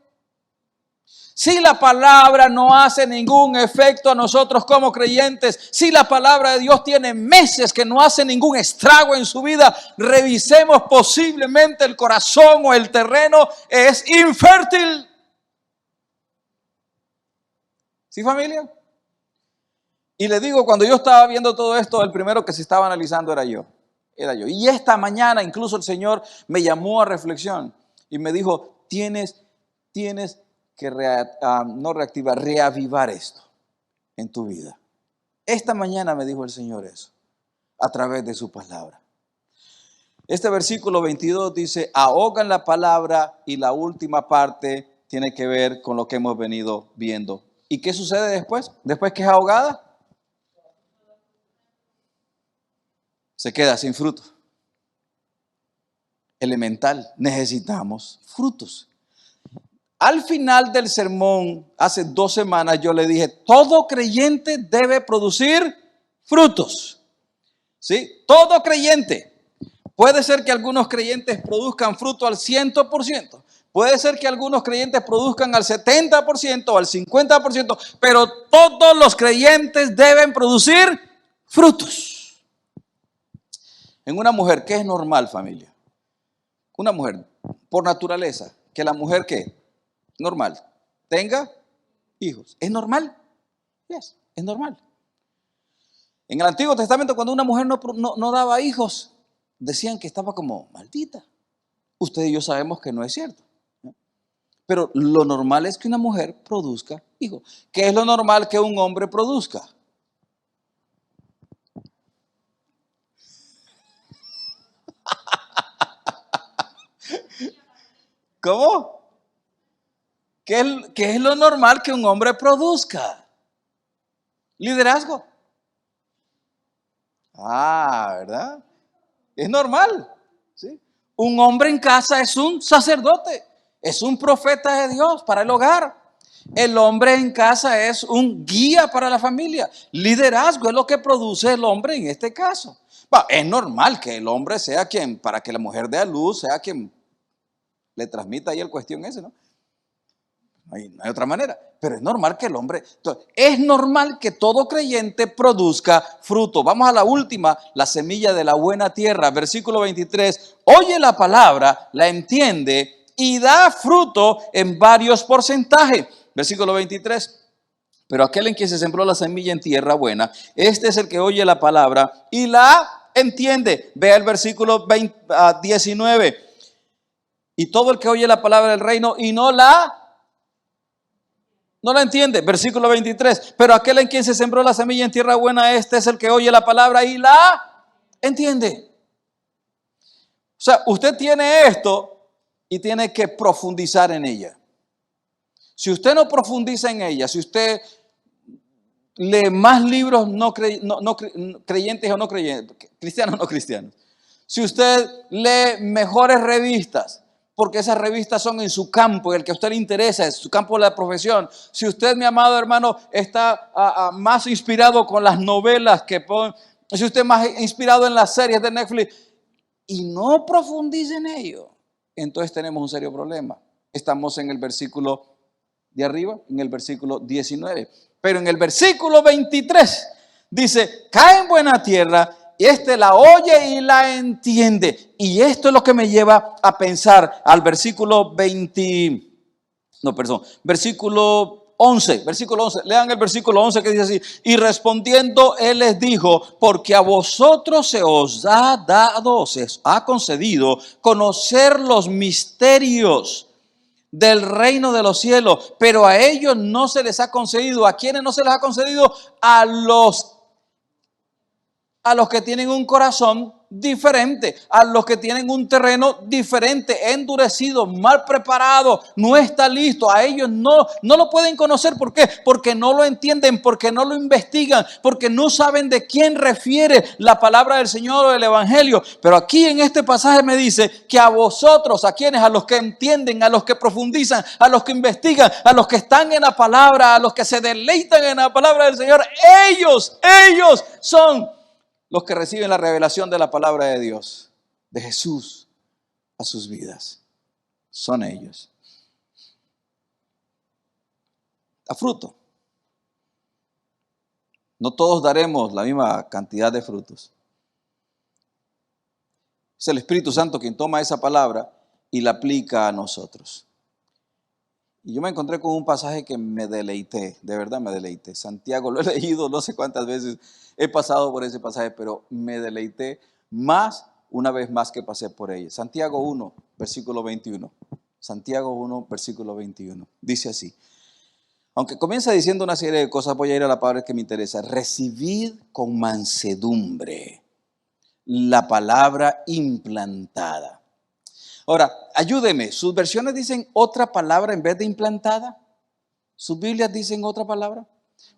A: Si la palabra no hace ningún efecto a nosotros como creyentes, si la palabra de Dios tiene meses que no hace ningún estrago en su vida, revisemos posiblemente el corazón o el terreno es infértil. ¿Sí, familia? Y le digo, cuando yo estaba viendo todo esto, el primero que se estaba analizando era yo. Y esta mañana incluso el Señor me llamó a reflexión y me dijo, tienes que reavivar esto en tu vida. Esta mañana me dijo el Señor eso. a través de su palabra. Este versículo 22 dice, ahogan la palabra, y la última parte tiene que ver con lo que hemos venido viendo. ¿Y qué sucede después? Después que es ahogada, se queda sin fruto. Elemental, necesitamos frutos. Al final del sermón, hace 2 semanas, yo le dije, todo creyente debe producir frutos. ¿Sí? Todo creyente. Puede ser que algunos creyentes produzcan fruto al 100%. Puede ser que algunos creyentes produzcan al 70% o al 50%, pero todos los creyentes deben producir frutos. En una mujer, ¿qué es normal, familia? Una mujer, por naturaleza, que la mujer, ¿qué? Normal, tenga hijos. ¿Es normal? Yes, es normal. En el Antiguo Testamento, cuando una mujer no daba hijos, decían que estaba como maldita. Usted y yo sabemos que no es cierto, ¿no? Pero lo normal es que una mujer produzca hijos. ¿Qué es lo normal que un hombre produzca? ¿Cómo? ¿Qué es lo normal que un hombre produzca? Liderazgo. ¿Verdad? Es normal, ¿sí? Un hombre en casa es un sacerdote, es un profeta de Dios para el hogar. El hombre en casa es un guía para la familia. Liderazgo es lo que produce el hombre en este caso. Es normal que el hombre sea quien, para que la mujer dé a luz, sea quien le transmita ahí el cuestión ese, ¿no? No hay otra manera, pero es normal que el hombre, entonces, es normal que todo creyente produzca fruto. Vamos a la última, la semilla de la buena tierra, versículo 23, oye la palabra, la entiende y da fruto en varios porcentajes. Versículo 23, pero aquel en quien se sembró la semilla en tierra buena, este es el que oye la palabra y la entiende. Vea el versículo 19, y todo el que oye la palabra del reino y no la entiende. Versículo 23. Pero aquel en quien se sembró la semilla en tierra buena, este es el que oye la palabra y la entiende. O sea, usted tiene esto y tiene que profundizar en ella. Si usted no profundiza en ella, si usted lee más libros creyentes o no creyentes, cristianos o no cristianos, si usted lee mejores revistas, porque esas revistas son en su campo, el que a usted le interesa, es su campo de la profesión. Si usted, mi amado hermano, está más inspirado con las novelas que ponen, si usted más inspirado en las series de Netflix y no profundiza en ello, entonces tenemos un serio problema. Estamos en el versículo de arriba, en el versículo 19. Pero en el versículo 23 dice, cae en buena tierra, y este la oye y la entiende. Y esto es lo que me lleva a pensar al versículo versículo 11. Lean el versículo 11 que dice así, y respondiendo él les dijo, porque a vosotros se os ha dado, se os ha concedido conocer los misterios del reino de los cielos, pero a ellos no se les ha concedido. ¿A quiénes no se les ha concedido? A los que tienen un corazón diferente, a los que tienen un terreno diferente, endurecido, mal preparado, no está listo. A ellos no lo pueden conocer. ¿Por qué? Porque no lo entienden, porque no lo investigan, porque no saben de quién refiere la palabra del Señor o el Evangelio. Pero aquí en este pasaje me dice que a vosotros, ¿a quienes? A los que entienden, a los que profundizan, a los que investigan, a los que están en la palabra, a los que se deleitan en la palabra del Señor, ellos son los que reciben la revelación de la palabra de Dios, de Jesús a sus vidas. Son ellos. Da fruto. No todos daremos la misma cantidad de frutos. Es el Espíritu Santo quien toma esa palabra y la aplica a nosotros. Y yo me encontré con un pasaje que me deleité, de verdad me deleité. Santiago, lo he leído no sé cuántas veces, he pasado por ese pasaje, pero me deleité más, una vez más que pasé por ella. Santiago 1, versículo 21. Santiago 1, versículo 21. Dice así. Aunque comienza diciendo una serie de cosas, voy a ir a la palabra que me interesa. Recibid con mansedumbre la palabra implantada. Ahora, ayúdeme, ¿sus versiones dicen otra palabra en vez de implantada? ¿Sus Biblias dicen otra palabra?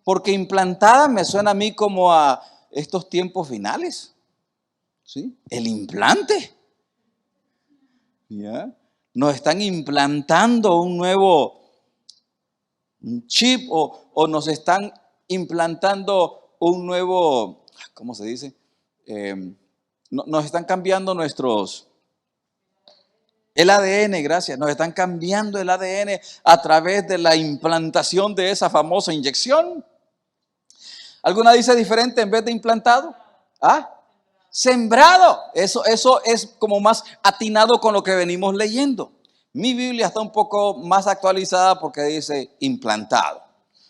A: Porque implantada me suena a mí como a estos tiempos finales. ¿Sí? El implante. ¿Ya? Nos están implantando un nuevo chip o nos están implantando un nuevo, ¿cómo se dice? Nos están cambiando el ADN, gracias, nos están cambiando el ADN a través de la implantación de esa famosa inyección. ¿Alguna dice diferente en vez de implantado? ¿Ah? Sembrado. Eso es como más atinado con lo que venimos leyendo. Mi Biblia está un poco más actualizada porque dice implantado.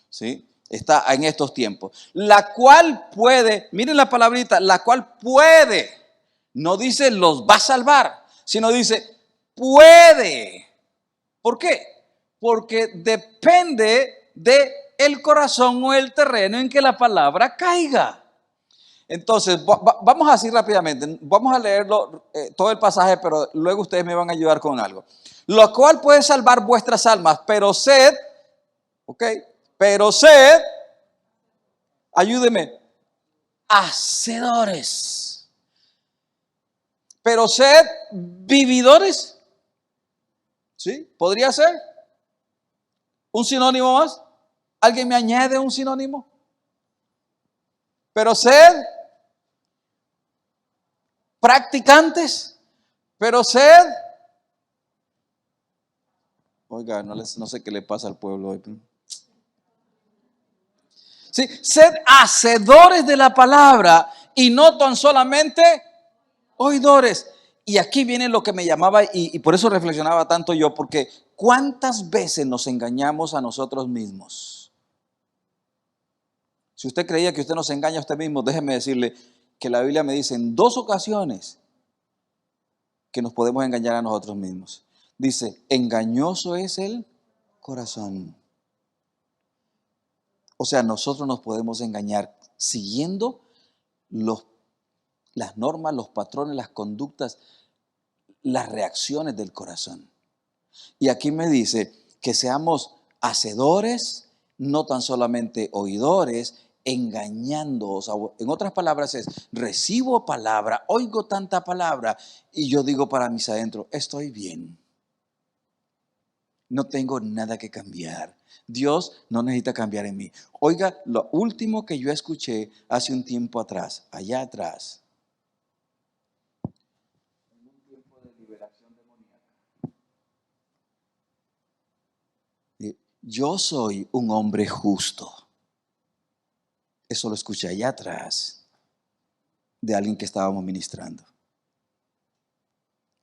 A: ¿Sí? Está en estos tiempos. La cual puede, miren la palabrita, la cual puede. No dice los va a salvar, sino dice puede. ¿Por qué? Porque depende del corazón o el terreno en que la palabra caiga. Entonces, vamos así rápidamente, vamos a leerlo todo el pasaje, pero luego ustedes me van a ayudar con algo. Lo cual puede salvar vuestras almas, pero sed, ok, pero sed, ayúdeme, hacedores. Pero sed vividores, ¿sí? ¿Podría ser? ¿Un sinónimo más? ¿Alguien me añade un sinónimo? Pero sed practicantes, pero sed. Oiga, no sé qué le pasa al pueblo hoy. Sí, sed hacedores de la palabra y no tan solamente oidores. Y aquí viene lo que me llamaba y por eso reflexionaba tanto yo, porque ¿cuántas veces nos engañamos a nosotros mismos? Si usted creía que usted nos engaña a usted mismo, déjeme decirle que la Biblia me dice en 2 ocasiones que nos podemos engañar a nosotros mismos. Dice, engañoso es el corazón. O sea, nosotros nos podemos engañar siguiendo las normas, los patrones, las conductas, las reacciones del corazón. Y aquí me dice que seamos hacedores, no tan solamente oidores, engañándoos. En otras palabras es, recibo palabra, oigo tanta palabra y yo digo para mis adentro, estoy bien. No tengo nada que cambiar. Dios no necesita cambiar en mí. Oiga, lo último que yo escuché hace un tiempo atrás, allá atrás, en un tiempo de liberación demoníaca. Yo soy un hombre justo. Eso lo escuché allá atrás de alguien que estábamos ministrando.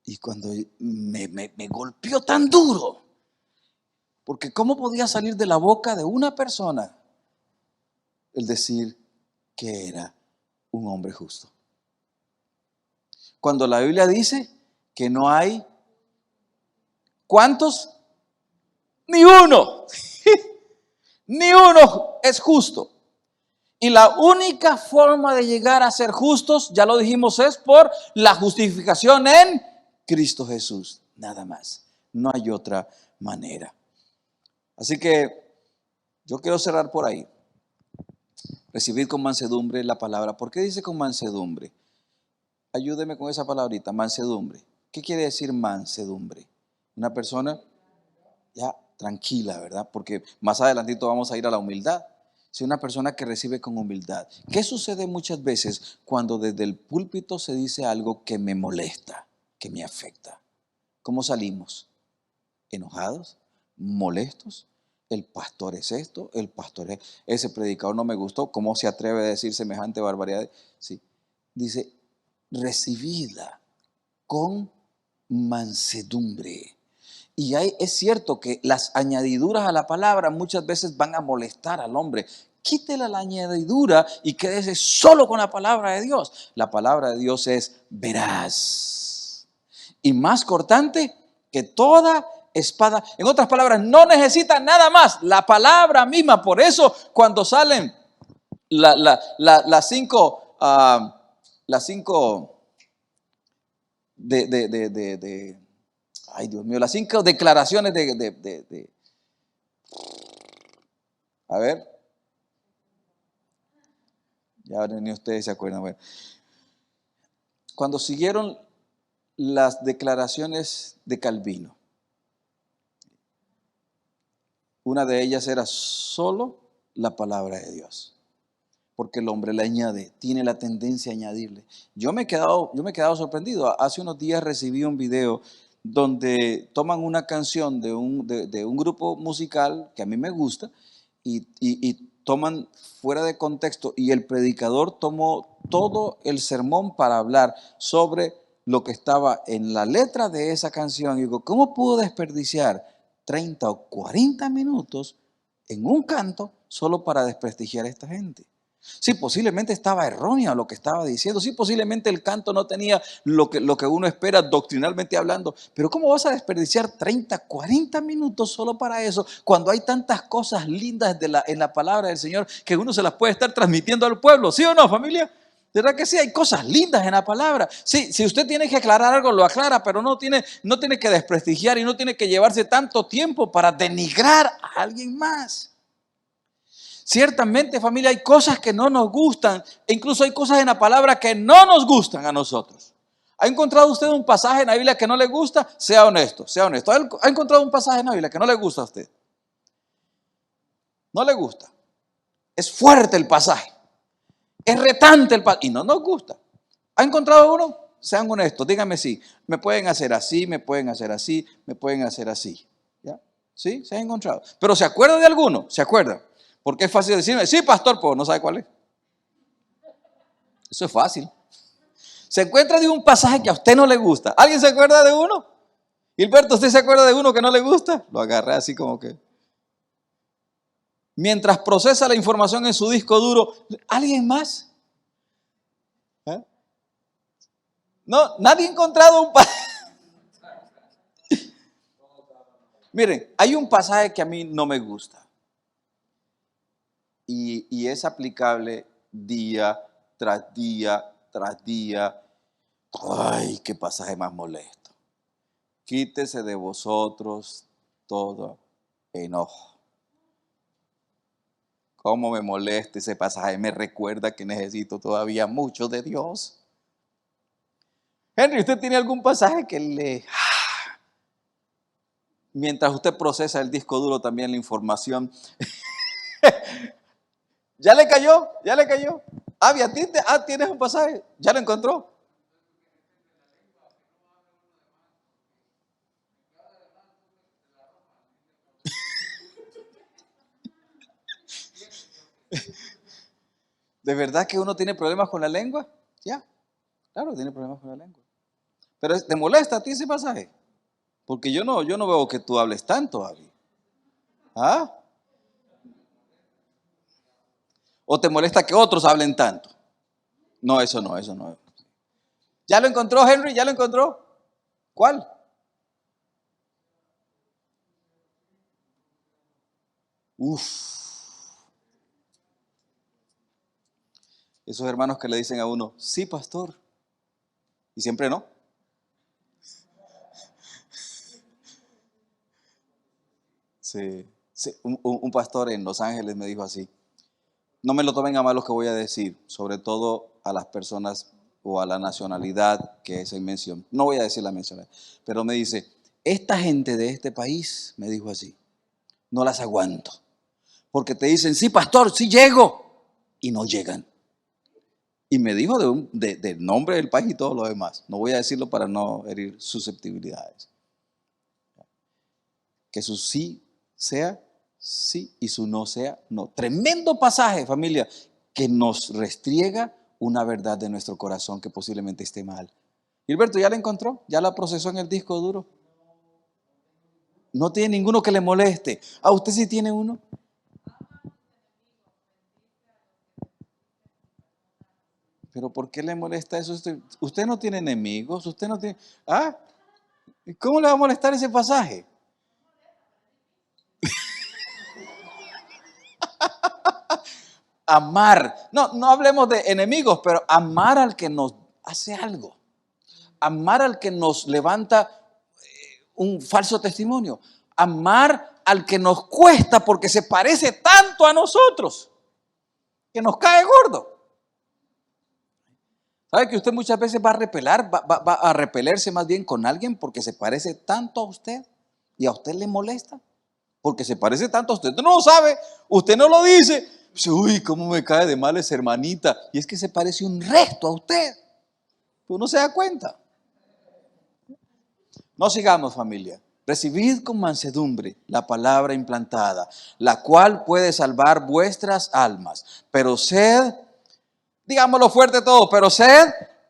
A: Y cuando me golpeó tan duro, porque ¿cómo podía salir de la boca de una persona el decir que era un hombre justo? Cuando la Biblia dice que no hay, ¿cuántos? Ni uno. Ni uno es justo. Y la única forma de llegar a ser justos, ya lo dijimos, es por la justificación en Cristo Jesús. Nada más. No hay otra manera. Así que yo quiero cerrar por ahí. Recibid con mansedumbre la palabra. ¿Por qué dice con mansedumbre? Ayúdeme con esa palabrita, mansedumbre. ¿Qué quiere decir mansedumbre? Una persona ya tranquila, ¿verdad? Porque más adelantito vamos a ir a la humildad. Si una persona que recibe con humildad. ¿Qué sucede muchas veces cuando desde el púlpito se dice algo que me molesta, que me afecta? ¿Cómo salimos? ¿Enojados? ¿Molestos? El pastor es esto, el pastor es ese predicador no me gustó, ¿cómo se atreve a decir semejante barbaridad? Sí. Dice, recibidla con mansedumbre. Y es cierto que las añadiduras a la palabra muchas veces van a molestar al hombre. Quítele la añadidura y quédese solo con la palabra de Dios. La palabra de Dios es veraz y más cortante que toda espada. En otras palabras, no necesita nada más. La palabra misma. Por eso cuando salen las cinco ay Dios mío, las 5 declaraciones a ver, ya ni ustedes se acuerdan. Bueno, cuando siguieron las declaraciones de Calvino, una de ellas era solo la palabra de Dios, porque el hombre le añade, tiene la tendencia a añadirle. Yo me he quedado sorprendido. Hace unos días recibí un video donde toman una canción de un grupo musical que a mí me gusta y toman fuera de contexto, y el predicador tomó todo el sermón para hablar sobre lo que estaba en la letra de esa canción. Y digo, ¿cómo pudo desperdiciar 30 o 40 minutos en un canto solo para desprestigiar a esta gente? Sí, posiblemente estaba errónea lo que estaba diciendo. Sí, posiblemente el canto no tenía lo que uno espera doctrinalmente hablando. Pero ¿cómo vas a desperdiciar 30, 40 minutos solo para eso cuando hay tantas cosas lindas en la palabra del Señor que uno se las puede estar transmitiendo al pueblo? ¿Sí o no, familia? ¿De verdad que sí? Hay cosas lindas en la palabra. Sí, si usted tiene que aclarar algo, lo aclara, pero no tiene que desprestigiar y no tiene que llevarse tanto tiempo para denigrar a alguien más. Ciertamente, familia, hay cosas que no nos gustan, e incluso hay cosas en la palabra que no nos gustan a nosotros. ¿Ha encontrado usted un pasaje en la Biblia que no le gusta? Sea honesto, sea honesto. ¿Ha encontrado un pasaje en la Biblia que no le gusta a usted? No le gusta. Es fuerte el pasaje. Es retante el pasaje y no nos gusta. ¿Ha encontrado uno? Sean honestos, díganme si me pueden hacer así, me pueden hacer así, me pueden hacer así. ¿Ya? ¿Sí? ¿Se han encontrado? Pero ¿se acuerda de alguno? ¿Se acuerda? Porque es fácil decirme, sí, pastor, pero no sabe cuál es. Eso es fácil. Se encuentra de un pasaje que a usted no le gusta. ¿Alguien se acuerda de uno? Gilberto, ¿usted se acuerda de uno que no le gusta? Lo agarré así como que. Mientras procesa la información en su disco duro, ¿alguien más? ¿Eh? No, nadie ha encontrado un pasaje. Miren, hay un pasaje que a mí no me gusta. Y es aplicable día tras día tras día. Ay, qué pasaje más molesto. Quítese de vosotros todo enojo. Cómo me molesta ese pasaje. Me recuerda que necesito todavía mucho de Dios. Henry, ¿usted tiene algún pasaje que mientras usted procesa el disco duro también la información? ¿Ya le cayó? ¿Ya le cayó? ¿Tienes un pasaje? ¿Ya lo encontró? ¿De verdad que uno tiene problemas con la lengua? Ya, claro, tiene problemas con la lengua. Pero ¿te molesta a ti ese pasaje? Porque yo no veo que tú hables tanto, Abby. ¿Ah? ¿O te molesta que otros hablen tanto? No, eso no, eso no. ¿Ya lo encontró, Henry? ¿Ya lo encontró? ¿Cuál? Uf. Esos hermanos que le dicen a uno, sí, pastor. Y siempre no. Sí, sí. Un pastor en Los Ángeles me dijo así. No me lo tomen a mal lo que voy a decir, sobre todo a las personas o a la nacionalidad que es en mención. No voy a decir la nacionalidad, pero me dice, esta gente de este país, me dijo así, no las aguanto. Porque te dicen, sí, pastor, sí llego, y no llegan. Y me dijo del nombre del país y todo lo demás. No voy a decirlo para no herir susceptibilidades. Que su sí sea sí y su no sea no. Tremendo pasaje, familia, que nos restriega una verdad de nuestro corazón que posiblemente esté mal. Gilberto, ¿ya la encontró? ¿Ya la procesó en el disco duro? No tiene ninguno que le moleste. ¿A usted sí tiene uno? ¿Pero por qué le molesta eso? Usted no tiene enemigos, usted no tiene... ¿Ah? ¿Cómo le va a molestar ese pasaje? Amar. No hablemos de enemigos, pero amar al que nos hace algo. amar al que nos levanta un falso testimonio, amar al que nos cuesta porque se parece tanto a nosotros, que nos cae gordo. ¿Sabe que usted muchas veces va a va a repelerse más bien con alguien porque se parece tanto a usted y a usted le molesta? Porque se parece tanto a usted. Usted no lo sabe, usted no lo dice. Uy, cómo me cae de mal esa hermanita. Y es que se parece un resto a usted. Uno se da cuenta. No sigamos, familia. Recibid con mansedumbre la palabra implantada, la cual puede salvar vuestras almas. Pero sed, digámoslo fuerte todo, pero sed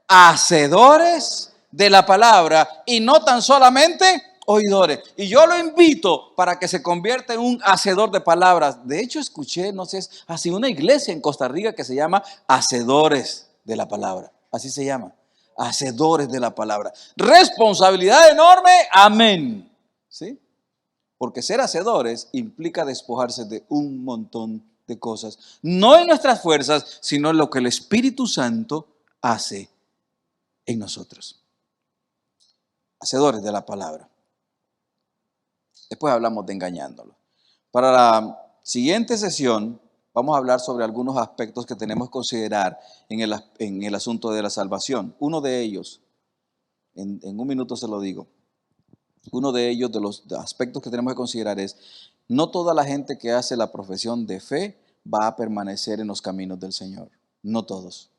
A: hacedores de la palabra y no tan solamente oidores. Y yo lo invito para que se convierta en un hacedor de palabras. De hecho, escuché, no sé, así una iglesia en Costa Rica que se llama Hacedores de la Palabra. Así se llama. Hacedores de la palabra. Responsabilidad enorme, amén. ¿Sí? Porque ser hacedores implica despojarse de un montón de cosas. No en nuestras fuerzas, sino en lo que el Espíritu Santo hace en nosotros. Hacedores de la palabra. Después hablamos de engañándolo. Para la siguiente sesión vamos a hablar sobre algunos aspectos que tenemos que considerar en el asunto de la salvación. Uno de ellos, en un minuto se lo digo, uno de ellos, de los aspectos que tenemos que considerar es, no toda la gente que hace la profesión de fe va a permanecer en los caminos del Señor. No todos.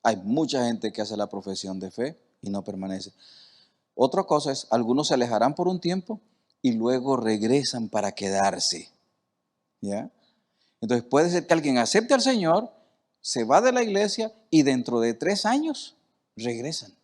A: Hay mucha gente que hace la profesión de fe y no permanece. Otra cosa es, algunos se alejarán por un tiempo y luego regresan para quedarse. ¿Ya? Entonces puede ser que alguien acepte al Señor, se va de la iglesia y dentro de 3 años regresan.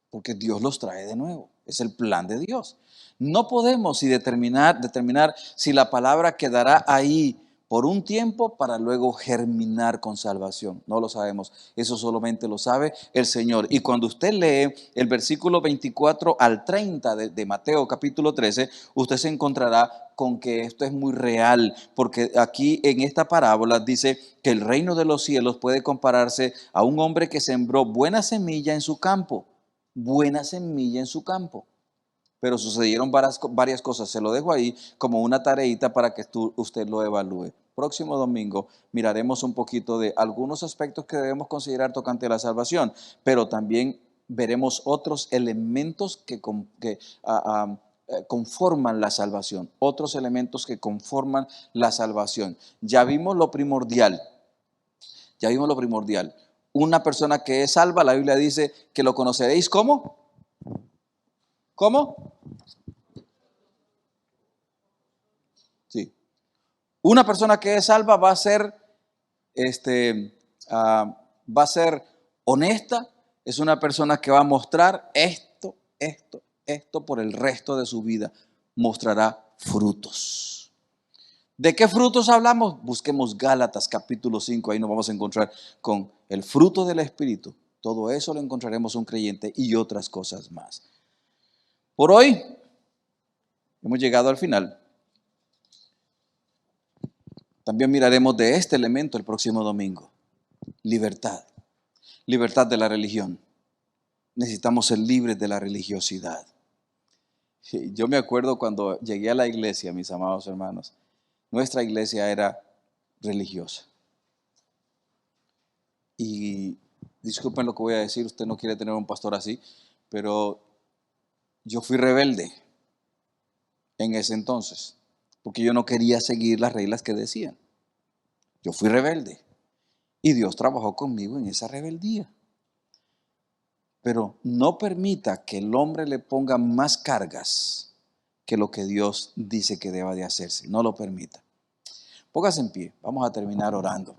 A: Porque Dios los trae de nuevo. Es el plan de Dios. No podemos determinar si la palabra quedará ahí por un tiempo para luego germinar con salvación. No lo sabemos. Eso solamente lo sabe el Señor. Y cuando usted lee el versículo 24 al 30 de Mateo capítulo 13, usted se encontrará con que esto es muy real, porque aquí en esta parábola dice que el reino de los cielos puede compararse a un hombre que sembró buena semilla en su campo. Buena semilla en su campo. Pero sucedieron varias cosas. Se lo dejo ahí como una tareita para que usted lo evalúe. Próximo domingo miraremos un poquito de algunos aspectos que debemos considerar tocante a la salvación, pero también veremos otros elementos que conforman la salvación. Otros elementos que conforman la salvación. Ya vimos lo primordial. Ya vimos lo primordial. Una persona que es salva, la Biblia dice que lo conoceréis ¿cómo? ¿Cómo? Sí. Una persona que es salva va a ser, va a ser honesta. Es una persona que va a mostrar esto por el resto de su vida. Mostrará frutos. ¿De qué frutos hablamos? Busquemos Gálatas capítulo 5, ahí nos vamos a encontrar con el fruto del Espíritu. Todo eso lo encontraremos un creyente y otras cosas más. Por hoy hemos llegado al final. También miraremos de este elemento el próximo domingo. Libertad. Libertad de la religión. Necesitamos ser libres de la religiosidad. Yo me acuerdo cuando llegué a la iglesia, mis amados hermanos, nuestra iglesia era religiosa. Y disculpen lo que voy a decir, usted no quiere tener un pastor así, pero yo fui rebelde en ese entonces, porque yo no quería seguir las reglas que decían. Yo fui rebelde y Dios trabajó conmigo en esa rebeldía. Pero no permita que el hombre le ponga más cargas que lo que Dios dice que deba de hacerse. No lo permita. Póngase en pie. Vamos a terminar orando.